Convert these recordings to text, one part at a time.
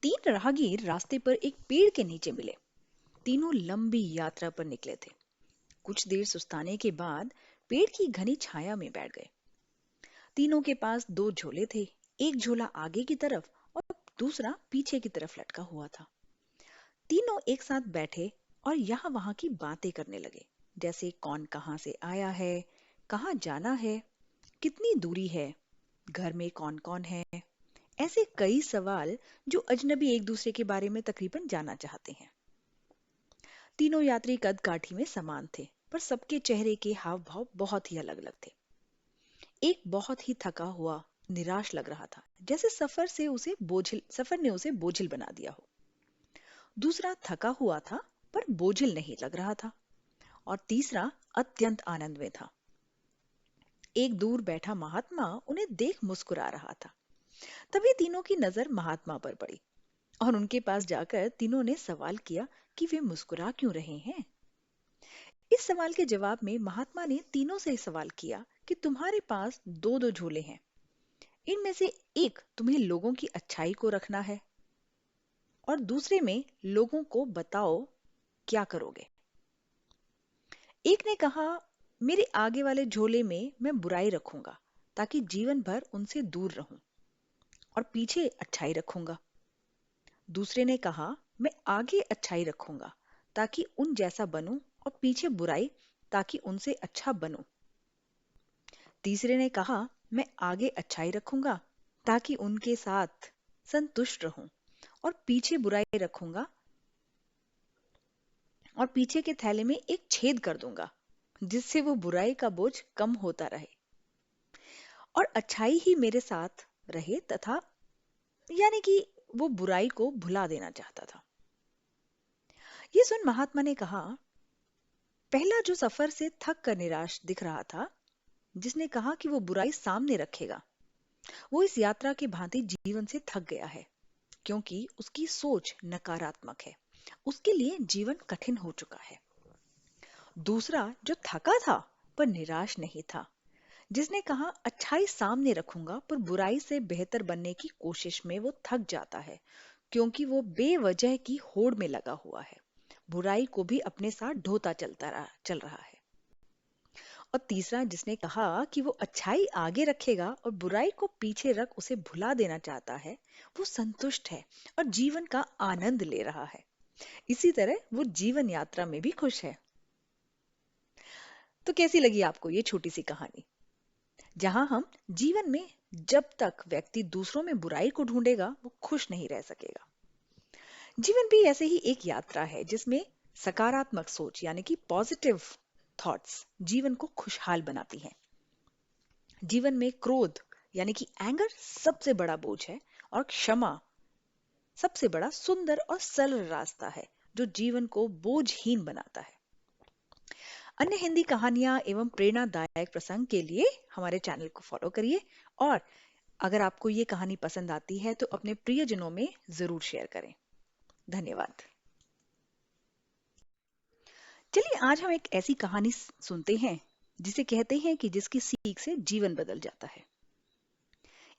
तीन राहगीर रास्ते पर एक पेड़ के नीचे मिले। तीनों लंबी यात्रा पर निकले थे। कुछ देर सुस्ताने के बाद पेड़ की घनी छाया में बैठ गए। तीनों के पास दो झोले थे। एक झोला आगे की तरफ और दूसरा पीछे की तरफ लटका हुआ था। तीनों एक साथ बैठे और यहाँ वहां की बातें करने लगे, जैसे कौन कहाँ से आया है, कहाँ जाना है, कितनी दूरी है, घर में कौन कौन है। ऐसे कई सवाल जो अजनबी एक दूसरे के बारे में तकरीबन जानना चाहते हैं। तीनों यात्री कद काठी में समान थे, पर सबके चेहरे के हाव भाव बहुत ही अलग अलग थे। एक बहुत ही थका हुआ, निराश लग रहा था, जैसे सफर ने उसे बोझिल बना दिया हो। दूसरा थका हुआ था पर बोझिल नहीं लग रहा था, और तीसरा अत्यंत आनंद में था। एक दूर बैठा महात्मा उन्हें देख मुस्कुरा रहा था। तभी तीनों की नजर महात्मा पर पड़ी और उनके पास जाकर तीनों ने सवाल किया कि वे मुस्कुरा क्यों रहे हैं। इस सवाल के जवाब में महात्मा ने तीनों से सवाल किया कि तुम्हारे पास दो दो झोले हैं, इनमें से एक तुम्हें लोगों की अच्छाई को रखना है और दूसरे में लोगों को बताओ क्या करोगे। एक ने कहा, मेरे आगे वाले झोले में मैं बुराई रखूंगा ताकि जीवन भर उनसे दूर रहूं, और पीछे अच्छाई रखूंगा। दूसरे ने कहा, मैं आगे अच्छाई रखूंगा ताकि उन जैसा बनूं, और पीछे बुराई ताकि उनसे अच्छा बनूं। तीसरे ने कहा, मैं आगे अच्छाई रखूंगा ताकि उनके साथ संतुष्ट रहूं, और पीछे बुराई रखूंगा और पीछे के थैले में एक छेद कर दूंगा जिससे वो बुराई का बोझ कम होता रहे और अच्छाई ही मेरे साथ रहे, तथा यानी कि वो बुराई को भुला देना चाहता था। ये सुन महात्मा ने कहा, पहला जो सफर से थक कर निराश दिख रहा था, जिसने कहा कि वो बुराई सामने रखेगा, वो इस यात्रा की भांति जीवन से थक गया है, क्योंकि उसकी सोच नकारात्मक है। उसके लिए जीवन कठिन हो चुका है। दूसरा जो थका था पर निराश नहीं था, जिसने कहा अच्छाई सामने रखूंगा पर बुराई से बेहतर बनने की कोशिश में वो थक जाता है, क्योंकि वो बेवजह की होड़ में लगा हुआ है, बुराई को भी अपने साथ ढोता चल रहा है। और तीसरा जिसने कहा कि वो अच्छाई आगे रखेगा और बुराई को पीछे रख उसे भुला देना चाहता है, वो संतुष्ट है और जीवन का आनंद ले रहा है। इसी तरह वो जीवन यात्रा में भी खुश है। तो कैसी लगी आपको ये छोटी सी कहानी, जहां हम जीवन में जब तक व्यक्ति दूसरों में बुराई को ढूंढेगा वो खुश नहीं रह सकेगा। जीवन भी ऐसे ही एक यात्रा है जिसमें सकारात्मक सोच यानी कि पॉजिटिव थॉट्स जीवन को खुशहाल बनाती हैं। जीवन में क्रोध यानी कि एंगर सबसे बड़ा बोझ है, और क्षमा सबसे बड़ा सुंदर और सरल रास्ता है जो जीवन को बोझहीन बनाता है। अन्य हिंदी कहानियां एवं प्रेरणादायक प्रसंग के लिए हमारे चैनल को फॉलो करिए, और अगर आपको ये कहानी पसंद आती है तो अपने प्रियजनों में जरूर शेयर करें। धन्यवाद। चलिए आज हम एक ऐसी कहानी सुनते हैं जिसे कहते हैं कि जिसकी सीख से जीवन बदल जाता है।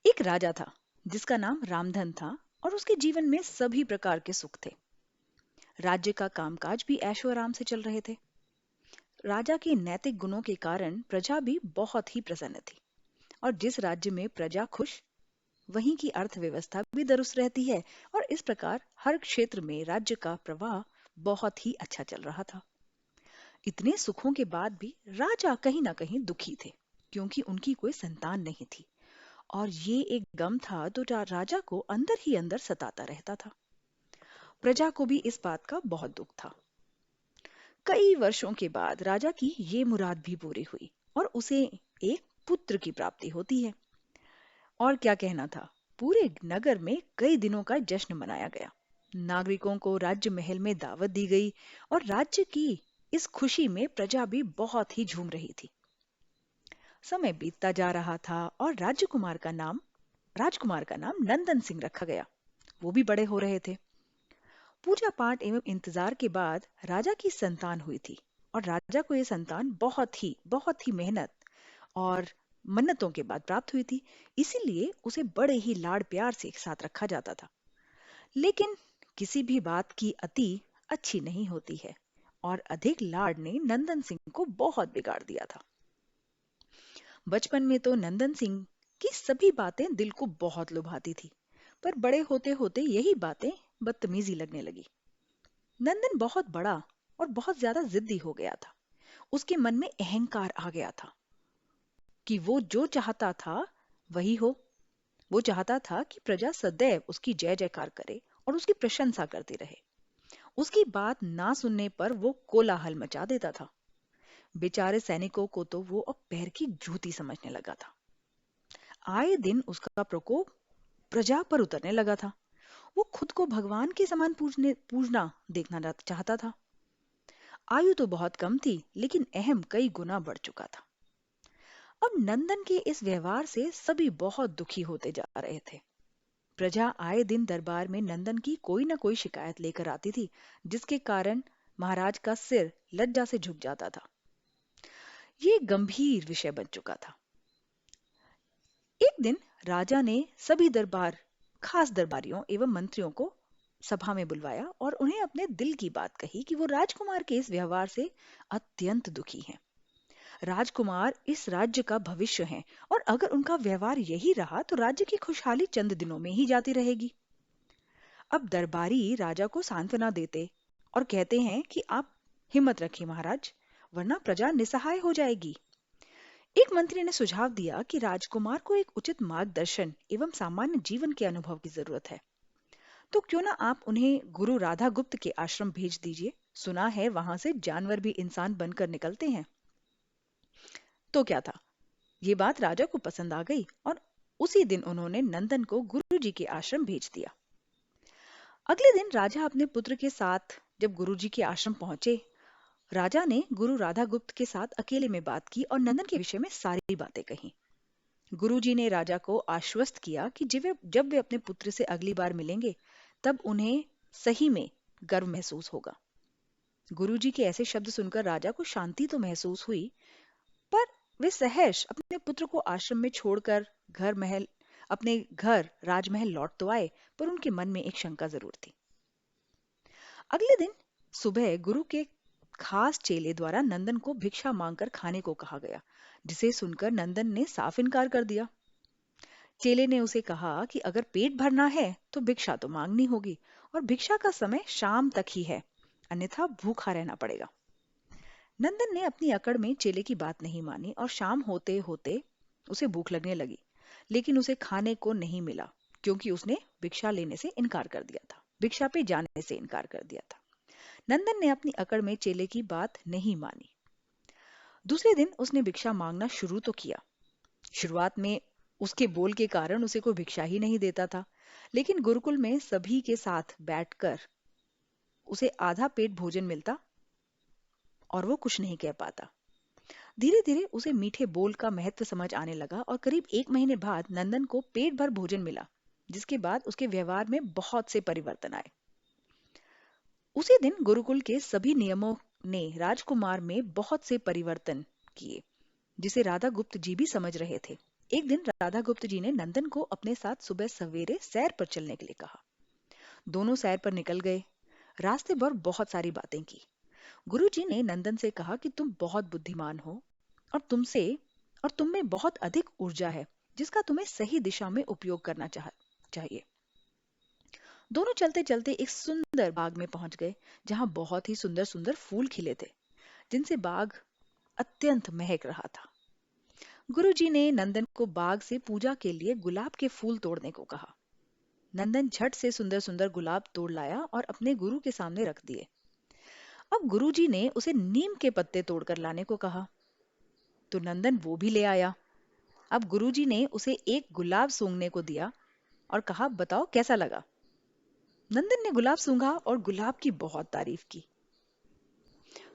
एक राजा था जिसका नाम रामधन था, और उसके जीवन में सभी प्रकार के सुख थे। राज्य का कामकाज भी ऐशो आराम से चल रहे थे। राजा के नैतिक गुणों के कारण प्रजा भी बहुत ही प्रसन्न थी, और जिस राज्य में प्रजा खुश, वहीं की अर्थव्यवस्था भी दुरुस्त रहती है, और इस प्रकार हर क्षेत्र में राज्य का प्रवाह बहुत ही अच्छा चल रहा था। इतने सुखों के बाद भी राजा कहीं ना कहीं दुखी थे, क्योंकि उनकी कोई संतान नहीं थी, और ये एक गम था जो राजा को अंदर ही अंदर सताता रहता था। प्रजा को भी इस बात का बहुत दुख था। कई वर्षों के बाद राजा की ये मुराद भी पूरी हुई, और उसे एक पुत्र की प्राप्ति होती है। और क्या कहना था, पूरे नगर में कई दिनों का जश्न मनाया गया। नागरिकों को राज्य महल में दावत दी गई, और राज्य की इस खुशी में प्रजा भी बहुत ही झूम रही थी। समय बीतता जा रहा था, और राजकुमार का नाम नंदन सिंह रखा गया। वो भी बड़े हो रहे थे। पूजा पाठ एवं इंतजार के बाद राजा की संतान हुई थी, और राजा को यह संतान बहुत ही मेहनत और मन्नतों के बाद प्राप्त हुई थी। इसीलिए उसे बड़े ही लाड़ प्यार से एक साथ रखा जाता था। लेकिन किसी भी बात की अति अच्छी नहीं होती है, और अधिक लाड ने नंदन सिंह को बहुत बिगाड़ दिया था। बचपन में तो नंदन सिंह की सभी बातें दिल को बहुत लुभाती थी, पर बड़े होते होते यही बातें बदतमीजी लगने लगी। नंदन बहुत बड़ा और बहुत ज्यादा जिद्दी हो गया था। उसके मन में अहंकार आ गया था कि वो जो चाहता था वही हो। वो चाहता था कि प्रजा सदैव उसकी जय जयकार करे और उसकी प्रशंसा करती रहे। उसकी बात ना सुनने पर वो कोलाहल मचा देता था। बेचारे सैनिकों को तो वो अब पैर की जूती समझने लगा था। आए दिन उसका प्रकोप प्रजा पर उतरने लगा था। वो खुद को भगवान के समान पूजना देखना चाहता था। आयु तो बहुत कम थी, लेकिन अहम कई गुना बढ़ चुका था। अब नंदन के इस व्यवहार से सभी बहुत दुखी होते जा रहे थे। प्रजा आए दिन दरबार में नंदन की कोई न कोई शिकायत लेकर आती थी, जिसके कारण महाराज का सिर लज्जा से झुक जाता था। ये गंभीर विषय बन चुका था। एक दिन राजा ने सभी खास दरबारियों एवं मंत्रियों को सभा में बुलवाया और उन्हें अपने दिल की बात कही कि वो राजकुमार के इस व्यवहार से अत्यंत दुखी हैं। राजकुमार इस राज्य का भविष्य हैं, और अगर उनका व्यवहार यही रहा तो राज्य की खुशहाली चंद दिनों में ही जाती रहेगी। अब दरबारी राजा को सांत्वना देते और कहते हैं कि आप हिम्मत रखिए महाराज, वरना प्रजा निसहाय हो जाएगी। एक मंत्री ने सुझाव दिया कि राजकुमार को एक उचित मार्गदर्शन एवं सामान्य जीवन के अनुभव की जरूरत है, तो क्यों ना आप उन्हें गुरु राधा गुप्त के आश्रम भेज दीजिए। सुना है वहां से जानवर भी इंसान बनकर निकलते हैं। तो क्या था, ये बात राजा को पसंद आ गई और उसी दिन उन्होंने नंदन को गुरुजी के आश्रम भेज दिया। अगले दिन राजा अपने पुत्र के साथ जब गुरुजी के आश्रम पहुंचे, राजा ने गुरु राधा गुप्त के साथ अकेले में बात की और नंदन के विषय में सारी बातें कही। गुरुजी ने राजा को आश्वस्त किया कि जब वे अपने पुत्र से अगली बार मिलेंगे, तब उन्हें सही में गर्व महसूस होगा। गुरुजी के ऐसे शब्द सुनकर राजा को शांति तो महसूस हुई, पर वे सहर्ष अपने पुत्र को आश्रम में छोड़कर अपने घर राजमहल लौट तो आए, पर उनके मन में एक शंका जरूर थी। अगले दिन सुबह गुरु के खास चेले द्वारा नंदन को भिक्षा मांगकर खाने को कहा गया, जिसे सुनकर नंदन ने साफ इनकार कर दिया। चेले ने उसे कहा कि अगर पेट भरना है तो भिक्षा तो मांगनी होगी, और भिक्षा का समय शाम तक ही है, अन्यथा भूखा रहना पड़ेगा। नंदन ने अपनी अकड़ में चेले की बात नहीं मानी और शाम होते होते उसे भूख लगने लगी, लेकिन उसे खाने को नहीं मिला, क्योंकि उसने भिक्षा लेने से इनकार कर दिया था, भिक्षा पे जाने से इनकार कर दिया था। नंदन ने अपनी अकड़ में चेले की बात नहीं मानी। दूसरे दिन उसने भिक्षा मांगना शुरू तो किया। शुरुआत में उसके बोल के कारण उसे कोई भिक्षा ही नहीं देता था, लेकिन गुरुकुल में सभी के साथ बैठकर उसे आधा पेट भोजन मिलता और वो कुछ नहीं कह पाता। धीरे धीरे उसे मीठे बोल का महत्व समझ आने लगा और करीब 1 महीने बाद नंदन को पेट भर भोजन मिला, जिसके बाद उसके व्यवहार में बहुत से परिवर्तन आए। उसी दिन गुरुकुल के सभी नियमों ने राजकुमार में बहुत से परिवर्तन किए, जिसे राधा गुप्त जी भी समझ रहे थे। एक दिन राधा गुप्त जी ने नंदन को अपने साथ सुबह सवेरे सैर पर चलने के लिए कहा। दोनों सैर पर निकल गए। रास्ते भर बहुत सारी बातें की। गुरुजी ने नंदन से कहा कि तुम बहुत बुद्धिमान हो और तुम में बहुत अधिक ऊर्जा है, जिसका तुम्हें सही दिशा में उपयोग करना चाहिए। दोनों चलते चलते एक सुंदर बाग में पहुंच गए, जहां बहुत ही सुंदर सुंदर फूल खिले थे, जिनसे बाग अत्यंत महक रहा था। गुरुजी ने नंदन को बाग से पूजा के लिए गुलाब के फूल तोड़ने को कहा। नंदन झट से सुंदर सुंदर गुलाब तोड़ लाया और अपने गुरु के सामने रख दिए। अब गुरुजी ने उसे नीम के पत्ते तोड़कर लाने को कहा, तो नंदन वो भी ले आया। अब गुरुजी ने उसे एक गुलाब सूंघने को दिया और कहा, बताओ कैसा लगा। नंदन ने गुलाब सूंघा और गुलाब की बहुत तारीफ की।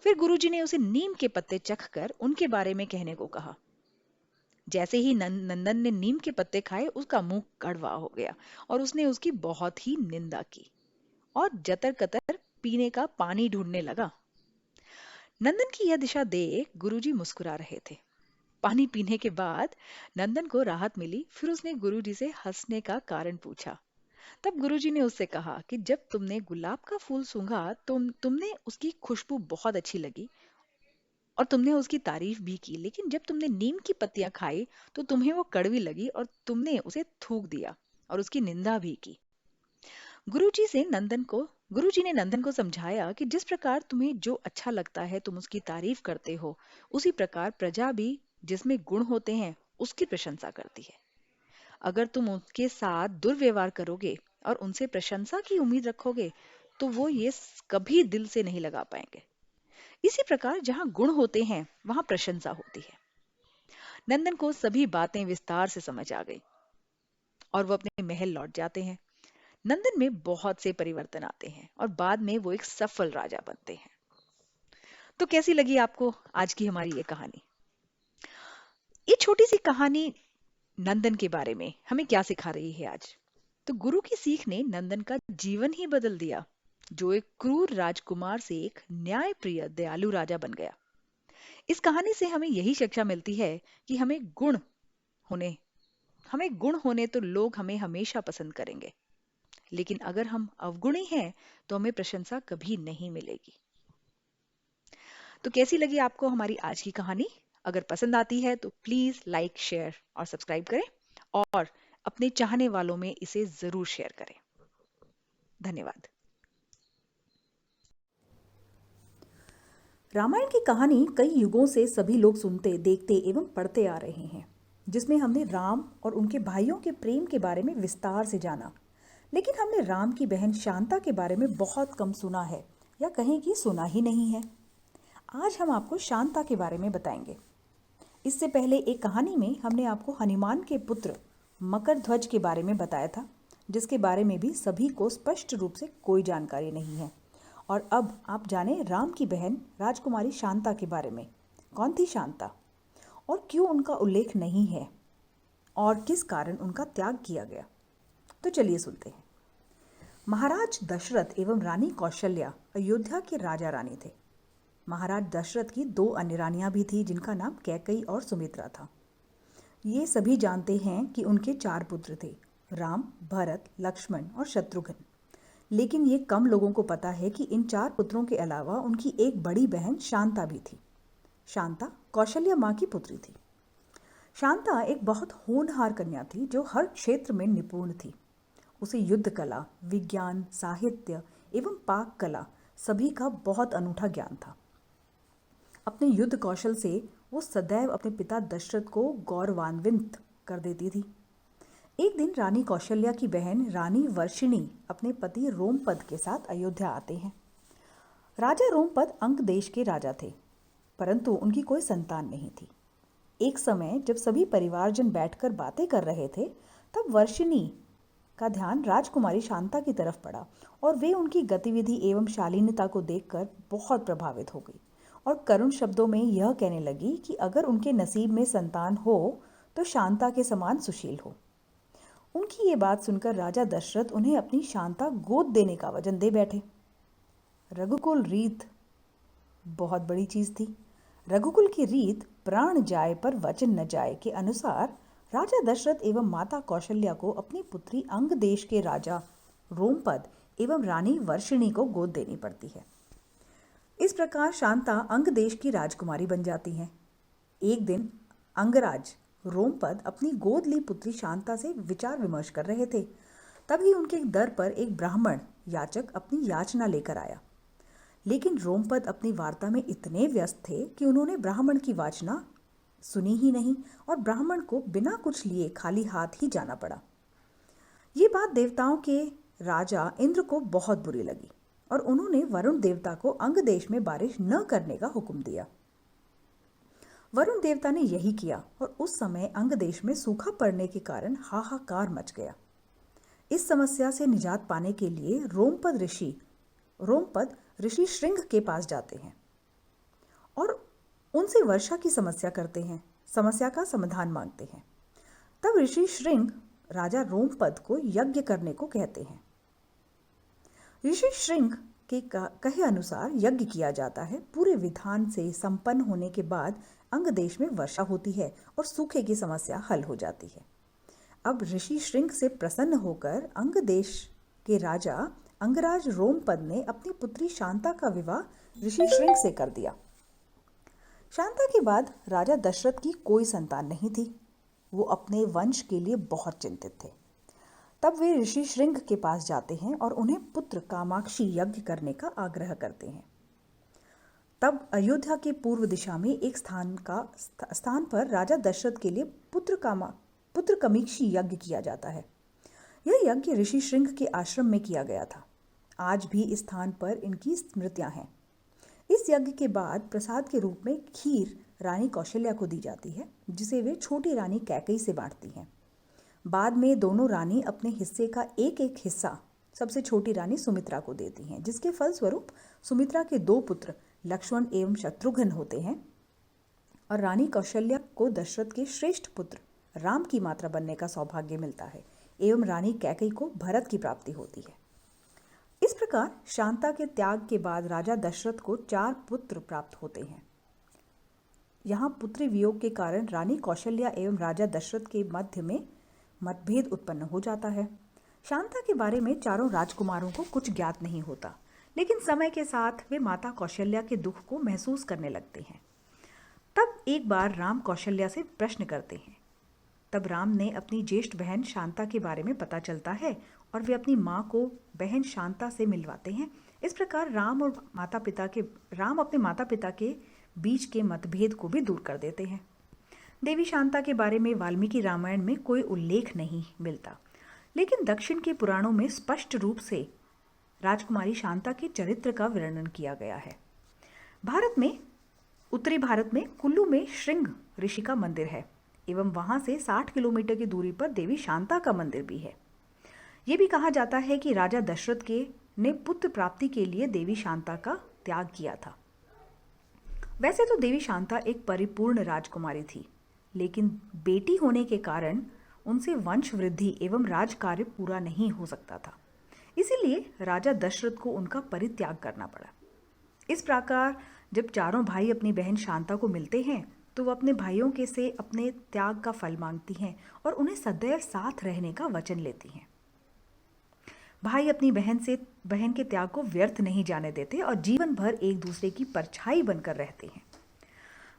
फिर गुरुजी ने उसे नीम के पत्ते चखकर उनके बारे में कहने को कहा। जैसे ही नंदन ने नीम के पत्ते खाए, उसका मुंह कड़वा हो गया और उसने उसकी बहुत ही निंदा की और जतर कतर पीने का पानी ढूंढने लगा। नंदन की यह दिशा देख गुरुजी मुस्कुरा रहे थे। पानी पीने के बाद नंदन को राहत मिली। फिर उसने गुरुजी से हंसने का कारण पूछा। तब गुरुजी ने उससे कहा कि जब तुमने गुलाब का फूल सूंघा तुमने उसकी खुशबू बहुत अच्छी लगी और तुमने उसकी तारीफ भी की, लेकिन जब तुमने नीम की पत्तियां खाई तो तुम्हें वो कड़वी लगी और तुमने उसे थूक दिया और उसकी निंदा भी की। गुरुजी से नंदन को गुरुजी ने नंदन को समझाया कि जिस प्रकार तुम्हें जो अच्छा लगता है तुम उसकी तारीफ करते हो, उसी प्रकार प्रजा भी जिसमें गुण होते हैं उसकी प्रशंसा करती है। अगर तुम उनके साथ दुर्व्यवहार करोगे और उनसे प्रशंसा की उम्मीद रखोगे तो वो कभी दिल से नहीं लगा पाएंगे। इसी प्रकार जहाँ गुण होते हैं वहां प्रशंसा होती है। नंदन को सभी बातें विस्तार से समझ आ गई और वो अपने महल लौट जाते हैं। नंदन में बहुत से परिवर्तन आते हैं और बाद में वो एक सफल राजा बनते हैं। तो कैसी लगी आपको आज की हमारी ये कहानी? ये छोटी सी कहानी नंदन के बारे में हमें क्या सिखा रही है आज? तो गुरु की सीख ने नंदन का जीवन ही बदल दिया, जो एक क्रूर राजकुमार से एक न्यायप्रिय दयालु राजा बन गया। इस कहानी से हमें यही शिक्षा मिलती है कि होने हमें गुण होने तो लोग हमें हमेशा पसंद करेंगे, लेकिन अगर हम अवगुणी हैं तो हमें प्रशंसा कभी नहीं मिलेगी। तो कैसी लगी आपको हमारी आज की कहानी? अगर पसंद आती है तो प्लीज लाइक, शेयर और सब्सक्राइब करें और अपने चाहने वालों में इसे जरूर शेयर करें। धन्यवाद। रामायण की कहानी कई युगों से सभी लोग सुनते, देखते एवं पढ़ते आ रहे हैं, जिसमें हमने राम और उनके भाइयों के प्रेम के बारे में विस्तार से जाना। लेकिन हमने राम की बहन शांता के बारे में बहुत कम सुना है, या कहें कि सुना ही नहीं है। आज हम आपको शांता के बारे में बताएंगे। इससे पहले एक कहानी में हमने आपको हनुमान के पुत्र मकरध्वज के बारे में बताया था, जिसके बारे में भी सभी को स्पष्ट रूप से कोई जानकारी नहीं है। और अब आप जाने राम की बहन राजकुमारी शांता के बारे में। कौन थी शांता और क्यों उनका उल्लेख नहीं है और किस कारण उनका त्याग किया गया? तो चलिए सुनते हैं। महाराज दशरथ एवं रानी कौशल्या अयोध्या के राजा रानी थे। महाराज दशरथ की 2 अन्य रानियां भी थी, जिनका नाम कैकई और सुमित्रा था। ये सभी जानते हैं कि उनके 4 पुत्र थे, राम, भरत, लक्ष्मण और शत्रुघ्न। लेकिन ये कम लोगों को पता है कि इन 4 पुत्रों के अलावा उनकी एक बड़ी बहन शांता भी थी। शांता कौशल्या माँ की पुत्री थी। शांता एक बहुत होनहार कन्या थी, जो हर क्षेत्र में निपुण थी। उसे युद्ध कला, विज्ञान, साहित्य एवं पाक कला सभी का बहुत अनूठा ज्ञान था। अपने युद्ध कौशल से वो सदैव अपने पिता दशरथ को गौरवान्वित कर देती थी। एक दिन रानी कौशल्या की बहन रानी वर्षिणी अपने पति रोमपद के साथ अयोध्या आते हैं। राजा रोमपद अंक देश के राजा थे, परंतु उनकी कोई संतान नहीं थी। एक समय जब सभी परिवारजन बैठकर बातें कर रहे थे, तब वर्षिणी का ध्यान राजकुमारी शांता की तरफ पड़ा और वे उनकी गतिविधि एवं शालीनता को देखकर बहुत प्रभावित हो गई और करुण शब्दों में यह कहने लगी कि अगर उनके नसीब में संतान हो तो शांता के समान सुशील हो। उनकी ये बात सुनकर राजा दशरथ उन्हें अपनी शांता गोद देने का वचन दे बैठे। रघुकुल रीत बहुत बड़ी चीज थी। रघुकुल की रीत प्राण जाए पर वचन न जाए के अनुसार राजा दशरथ एवं माता कौशल्या को अपनी पुत्री अंग देश के राजा रोमपद एवं रानी वर्षिणी को गोद देनी पड़ती है। इस प्रकार शांता अंग देश की राजकुमारी बन जाती हैं। एक दिन अंगराज रोमपद अपनी गोद ली पुत्री शांता से विचार विमर्श कर रहे थे। तभी उनके दर पर एक ब्राह्मण याचक अपनी याचना लेकर आया। लेकिन रोमपद अपनी वार्ता में इतने व्यस्त थे कि उन्होंने ब्राह्मण की वाचना सुनी ही नहीं और ब्राह्मण को बिना कुछ लिए खाली हाथ ही जाना पड़ा। ये बात देवताओं के राजा इंद्र को बहुत बुरी लगी और उन्होंने वरुण देवता को अंग देश में बारिश न करने का हुक्म दिया। वरुण देवता ने यही किया और उस समय अंग देश में सूखा पड़ने के कारण हाहाकार मच गया। इस समस्या से निजात पाने के लिए रोमपद ऋषि श्रृंग के पास जाते हैं और उनसे वर्षा की समस्या करते हैं, समस्या का समाधान मांगते हैं। तब ऋषि श्रृंग राजा रोमपद को यज्ञ करने को कहते हैं। ऋषि श्रृंग के कहे अनुसार यज्ञ किया जाता है। पूरे विधान से संपन्न होने के बाद अंग देश में वर्षा होती है और सूखे की समस्या हल हो जाती है। अब ऋषि श्रृंग से प्रसन्न होकर अंग देश के राजा अंगराज रोमपद ने अपनी पुत्री शांता का विवाह ऋषि श्रृंग से कर दिया। शांता के बाद राजा दशरथ की कोई संतान नहीं थी। वो अपने वंश के लिए बहुत चिंतित थे। तब वे ऋषि श्रृंग के पास जाते हैं और उन्हें पुत्र कामाक्षी यज्ञ करने का आग्रह करते हैं। तब अयोध्या के पूर्व दिशा में एक स्थान पर राजा दशरथ के लिए पुत्र कमीक्षी यज्ञ किया जाता है। यह यज्ञ ऋषि श्रृंग के आश्रम में किया गया था। आज भी इस स्थान पर इनकी स्मृतियां हैं। इस यज्ञ के बाद प्रसाद के रूप में खीर रानी कौशल्या को दी जाती है, जिसे वे छोटी रानी कैकेयी से बांटती हैं। बाद में दोनों रानी अपने हिस्से का एक एक हिस्सा सबसे छोटी रानी सुमित्रा को देती हैं, जिसके फलस्वरूप सुमित्रा के 2 पुत्र लक्ष्मण एवं शत्रुघ्न होते हैं और रानी कौशल्या को दशरथ के श्रेष्ठ पुत्र राम की माता बनने का सौभाग्य मिलता है एवं रानी कैकेयी को भरत की प्राप्ति होती है। इस प्रकार शांता के त्याग के बाद राजा दशरथ को 4 पुत्र प्राप्त होते हैं। यहाँ पुत्री वियोग के कारण रानी कौशल्या एवं राजा दशरथ के मध्य में मतभेद उत्पन्न हो जाता है। शांता के बारे में चारों राजकुमारों को कुछ ज्ञात नहीं होता, लेकिन समय के साथ वे माता कौशल्या के दुख को महसूस करने लगते हैं। तब एक बार राम कौशल्या से प्रश्न करते हैं। तब राम ने अपनी ज्येष्ठ बहन शांता के बारे में पता चलता है और वे अपनी माँ को बहन शांता से मिलवाते हैं। इस प्रकार राम अपने माता पिता के बीच के मतभेद को भी दूर कर देते हैं। देवी शांता के बारे में वाल्मीकि रामायण में कोई उल्लेख नहीं मिलता, लेकिन दक्षिण के पुराणों में स्पष्ट रूप से राजकुमारी शांता के चरित्र का वर्णन किया गया है। उत्तरी भारत में कुल्लू में श्रृंग ऋषि का मंदिर है एवं वहां से 60 किलोमीटर की दूरी पर देवी शांता का मंदिर भी है। ये भी कहा जाता है कि राजा दशरथ ने पुत्र प्राप्ति के लिए देवी शांता का त्याग किया था। वैसे तो देवी शांता एक परिपूर्ण राजकुमारी थी, लेकिन बेटी होने के कारण उनसे वंश वृद्धि एवं राजकार्य पूरा नहीं हो सकता था। इसीलिए राजा दशरथ को उनका परित्याग करना पड़ा। इस प्रकार जब चारों भाई अपनी बहन शांता को मिलते हैं तो वो अपने भाइयों के से अपने त्याग का फल मांगती हैं और उन्हें सदैव साथ रहने का वचन लेती हैं। भाई अपनी बहन के त्याग को व्यर्थ नहीं जाने देते और जीवन भर एक दूसरे की परछाई बनकर रहते हैं।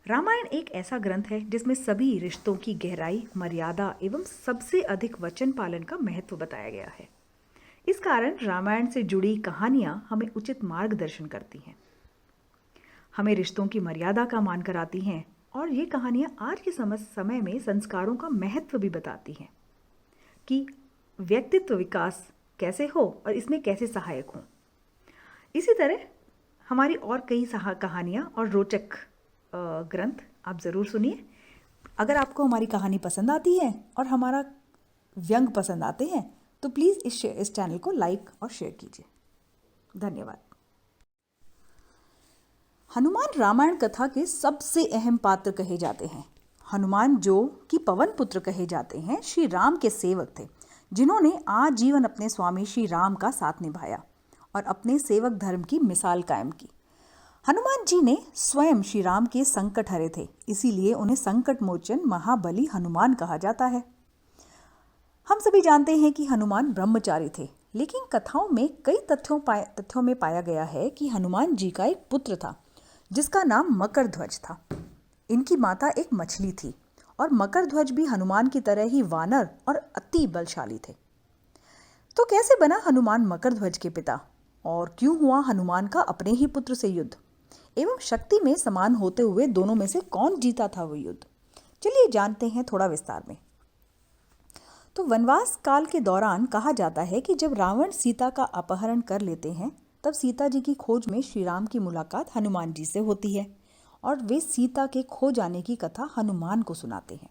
रामायण एक ऐसा ग्रंथ है जिसमें सभी रिश्तों की गहराई, मर्यादा एवं सबसे अधिक वचन पालन का महत्व बताया गया है। इस कारण रामायण से जुड़ी कहानियां हमें उचित मार्गदर्शन करती हैं, हमें रिश्तों की मर्यादा का मान कराती हैं और ये कहानियां आज के समय में संस्कारों का महत्व भी बताती हैं कि व्यक्तित्व विकास कैसे हो और इसमें कैसे सहायक हो। इसी तरह हमारी और कई कहानियां और रोचक ग्रंथ आप ज़रूर सुनिए। अगर आपको हमारी कहानी पसंद आती है और हमारा व्यंग पसंद आते हैं तो प्लीज़ इस चैनल को लाइक और शेयर कीजिए। धन्यवाद। हनुमान रामायण कथा के सबसे अहम पात्र कहे जाते हैं। हनुमान, जो कि पवन पुत्र कहे जाते हैं, श्री राम के सेवक थे, जिन्होंने आजीवन अपने स्वामी श्री राम का साथ निभाया और अपने सेवक धर्म की मिसाल कायम की। हनुमान जी ने स्वयं श्री राम के संकट हरे थे, इसीलिए उन्हें संकट मोचन महाबली हनुमान कहा जाता है। हम सभी जानते हैं कि हनुमान ब्रह्मचारी थे, लेकिन कथाओं में कई तथ्यों में पाया गया है कि हनुमान जी का एक पुत्र था जिसका नाम मकरध्वज था। इनकी माता एक मछली थी और मकरध्वज भी हनुमान की तरह ही वानर और अति बलशाली थे। तो कैसे बना हनुमान मकरध्वज के पिता और क्यों हुआ हनुमान का अपने ही पुत्र से युद्ध, एवं शक्ति में समान होते हुए दोनों में से कौन जीता था वो युद्ध? चलिए जानते हैं थोड़ा विस्तार में। तो वनवास काल के दौरान कहा जाता है कि जब रावण सीता का अपहरण कर लेते हैं तब सीता जी की खोज में श्री राम की मुलाकात हनुमान जी से होती है और वे सीता के खो जाने की कथा हनुमान को सुनाते हैं।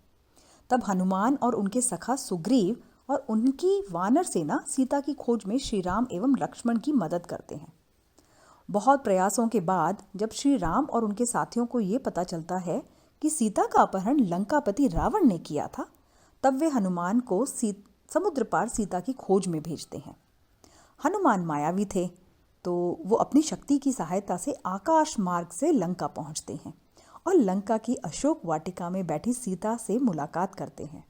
तब हनुमान और उनके सखा सुग्रीव और उनकी वानर सेना सीता की खोज में श्री राम एवं लक्ष्मण की मदद करते हैं। बहुत प्रयासों के बाद जब श्री राम और उनके साथियों को ये पता चलता है कि सीता का अपहरण लंकापति रावण ने किया था, तब वे हनुमान को समुद्र पार सीता की खोज में भेजते हैं। हनुमान मायावी थे, तो वो अपनी शक्ति की सहायता से आकाश मार्ग से लंका पहुंचते हैं और लंका की अशोक वाटिका में बैठी सीता से मुलाकात करते हैं।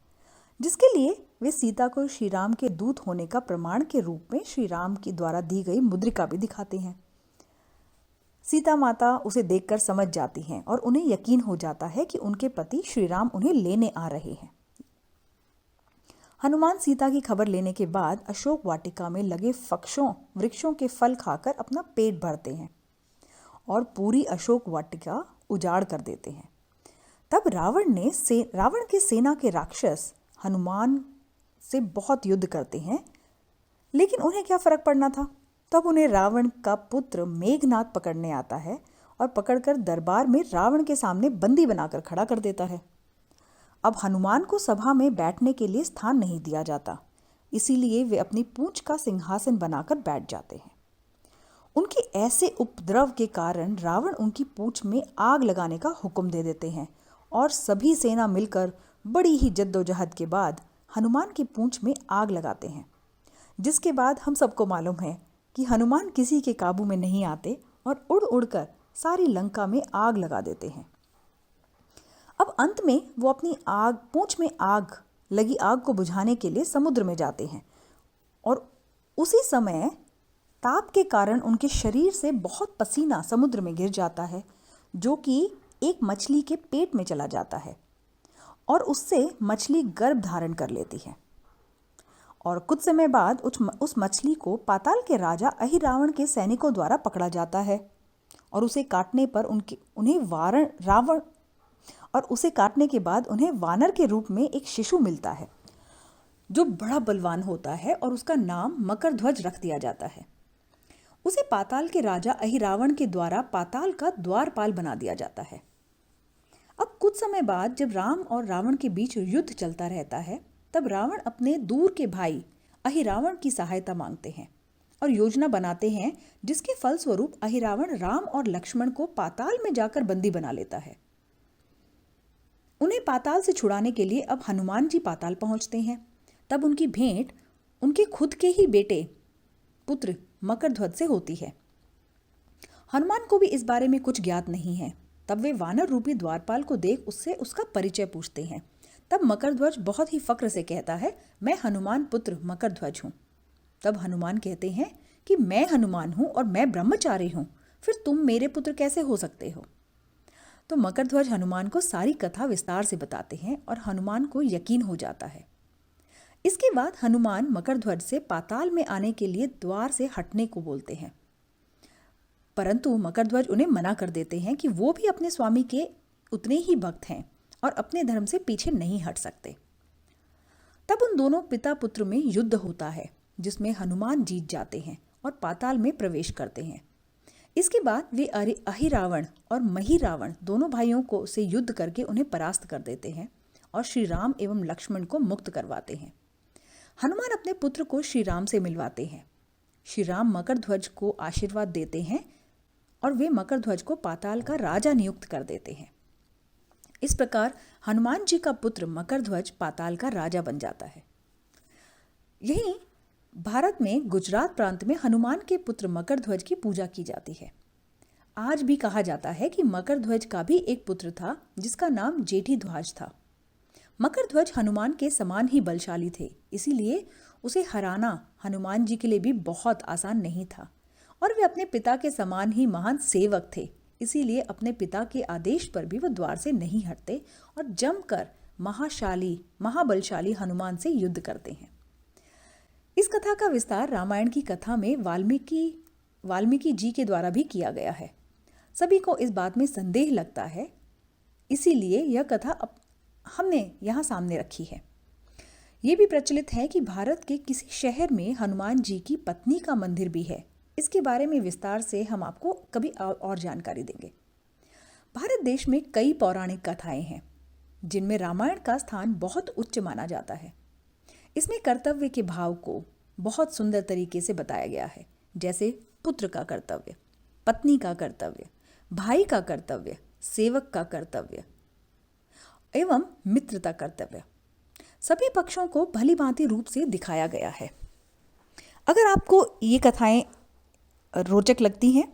जिसके लिए वे सीता को श्री राम के दूत होने का प्रमाण के रूप में श्री राम की द्वारा दी गई मुद्रिका भी दिखाते हैं। सीता माता उसे देखकर समझ जाती हैं और उन्हें यकीन हो जाता है कि उनके पति श्री राम उन्हें लेने आ रहे हैं। हनुमान सीता की खबर लेने के बाद अशोक वाटिका में लगे वृक्षों के फल खाकर अपना पेट भरते हैं और पूरी अशोक वाटिका उजाड़ कर देते हैं। तब रावण की सेना के राक्षस हनुमान से बहुत युद्ध करते हैं, लेकिन उन्हें क्या फर्क पड़ना था। तब उन्हें रावण का पुत्र मेघनाद पकड़ने आता है और पकड़कर दरबार में रावण के सामने बंदी बनाकर खड़ा कर देता है। अब हनुमान को सभा में बैठने के लिए स्थान नहीं दिया जाता, इसीलिए वे अपनी पूंछ का सिंहासन बनाकर बैठ जाते हैं। उनके ऐसे उपद्रव के कारण रावण उनकी पूंछ में आग लगाने का हुक्म दे देते हैं और सभी सेना मिलकर बड़ी ही जद्दोजहद के बाद हनुमान की पूंछ में आग लगाते हैं, जिसके बाद हम सबको मालूम है कि हनुमान किसी के काबू में नहीं आते और उड़ उड़कर सारी लंका में आग लगा देते हैं। अब अंत में वो अपनी पूंछ में लगी आग को बुझाने के लिए समुद्र में जाते हैं और उसी समय ताप के कारण उनके शरीर से बहुत पसीना समुद्र में गिर जाता है, जो कि एक मछली के पेट में चला जाता है और उससे मछली गर्भ धारण कर लेती है। और कुछ समय बाद उस मछली को पाताल के राजा अहिरावण के सैनिकों द्वारा पकड़ा जाता है और उसे काटने के बाद उन्हें वानर के रूप में एक शिशु मिलता है जो बड़ा बलवान होता है और उसका नाम मकरध्वज रख दिया जाता है। उसे पाताल के राजा अहिरावण के द्वारा पाताल का द्वारपाल बना दिया जाता है। अब कुछ समय बाद जब राम और रावण के बीच युद्ध चलता रहता है, तब रावण अपने दूर के भाई अहिरावण की सहायता मांगते हैं और योजना बनाते हैं, जिसके फलस्वरूप अहिरावण राम और लक्ष्मण को पाताल में जाकर बंदी बना लेता है। उन्हें पाताल से छुड़ाने के लिए अब हनुमान जी पाताल पहुंचते हैं। तब उनकी भेंट उनके खुद के ही बेटे पुत्र मकरध्वज से होती है। हनुमान को भी इस बारे में कुछ ज्ञात नहीं है। तब वे वानर रूपी द्वारपाल को देख उससे उसका परिचय पूछते हैं। तब मकरध्वज बहुत ही फक्र से कहता है, मैं हनुमान पुत्र मकरध्वज हूँ। तब हनुमान कहते हैं कि मैं हनुमान हूँ और मैं ब्रह्मचारी हूँ, फिर तुम मेरे पुत्र कैसे हो सकते हो। तो मकरध्वज हनुमान को सारी कथा विस्तार से बताते हैं और हनुमान को यकीन हो जाता है। इसके बाद हनुमान मकरध्वज से पाताल में आने के लिए द्वार से हटने को बोलते हैं, परंतु मकरध्वज उन्हें मना कर देते हैं कि वो भी अपने स्वामी के उतने ही भक्त हैं और अपने धर्म से पीछे नहीं हट सकते। तब उन दोनों पिता पुत्र में युद्ध होता है, जिसमें हनुमान जीत जाते हैं और पाताल में प्रवेश करते हैं। इसके बाद वे अहिरावण और महिरावण दोनों भाइयों को से युद्ध करके उन्हें परास्त कर देते हैं और श्री राम एवं लक्ष्मण को मुक्त करवाते हैं। हनुमान अपने पुत्र को श्री राम से मिलवाते हैं। श्री राम मकरध्वज को आशीर्वाद देते हैं और वे मकरध्वज को पाताल का राजा नियुक्त कर देते हैं। इस प्रकार हनुमान जी का पुत्र मकरध्वज पाताल का राजा बन जाता है। यहीं भारत में गुजरात प्रांत में हनुमान के पुत्र मकरध्वज की पूजा की जाती है। आज भी कहा जाता है कि मकरध्वज का भी एक पुत्र था जिसका नाम जेठीध्वज था। मकरध्वज हनुमान के समान ही बलशाली थे, इसीलिए उसे हराना हनुमान जी के लिए भी बहुत आसान नहीं था और वे अपने पिता के समान ही महान सेवक थे, इसीलिए अपने पिता के आदेश पर भी वह द्वार से नहीं हटते और जमकर महाबलशाली हनुमान से युद्ध करते हैं। इस कथा का विस्तार रामायण की कथा में वाल्मीकि जी के द्वारा भी किया गया है। सभी को इस बात में संदेह लगता है, इसीलिए यह कथा हमने यहाँ सामने रखी है। ये भी प्रचलित है कि भारत के किसी शहर में हनुमान जी की पत्नी का मंदिर भी है। इसके बारे में विस्तार से हम आपको कभी और जानकारी देंगे। भारत देश में कई पौराणिक कथाएं हैं जिनमें रामायण का स्थान बहुत उच्च माना जाता है। इसमें कर्तव्य के भाव को बहुत सुंदर तरीके से बताया गया है, जैसे पुत्र का कर्तव्य, पत्नी का कर्तव्य, भाई का कर्तव्य, सेवक का कर्तव्य एवं मित्रता कर्तव्य। सभी पक्षों को भली भांति रूप से दिखाया गया है। अगर आपको ये कथाएं रोचक लगती हैं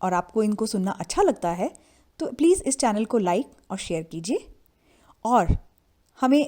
और आपको इनको सुनना अच्छा लगता है तो प्लीज़ इस चैनल को लाइक और शेयर कीजिए और हमें